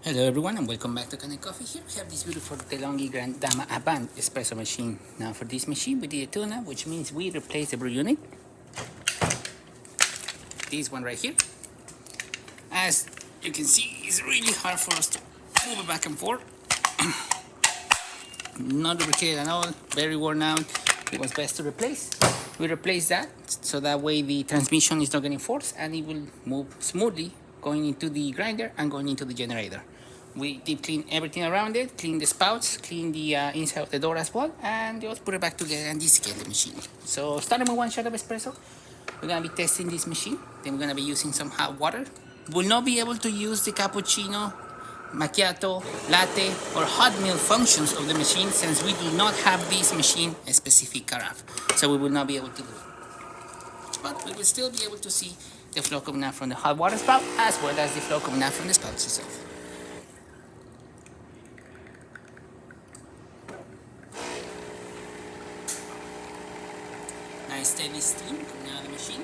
Hello everyone and welcome back to Connect Coffee. Here we have this beautiful Delonghi Gran Dama Avant espresso machine. Now for this machine we did a tune-up, which means we replaced the brew unit. This one right here. As you can see, it's really hard for us to move it back and forth. Not lubricated at all, very worn out. It was best to replace. We replaced that so that way the transmission is not getting forced and it will move smoothly going into the grinder and going into the generator. We deep clean everything around it, clean the spouts, clean the inside of the door as well, and just put it back together and descale the machine. So starting with one shot of espresso, we're gonna be testing this machine. Then we're gonna be using some hot water. We'll not be able to use the cappuccino, macchiato, latte, or hot milk functions of the machine since we do not have this machine a specific carafe. So we will not be able to do it. But we will still be able to see the flow coming out from the hot water spout as well as the flow coming out from the spouts itself. Nice steady steam coming out of the machine.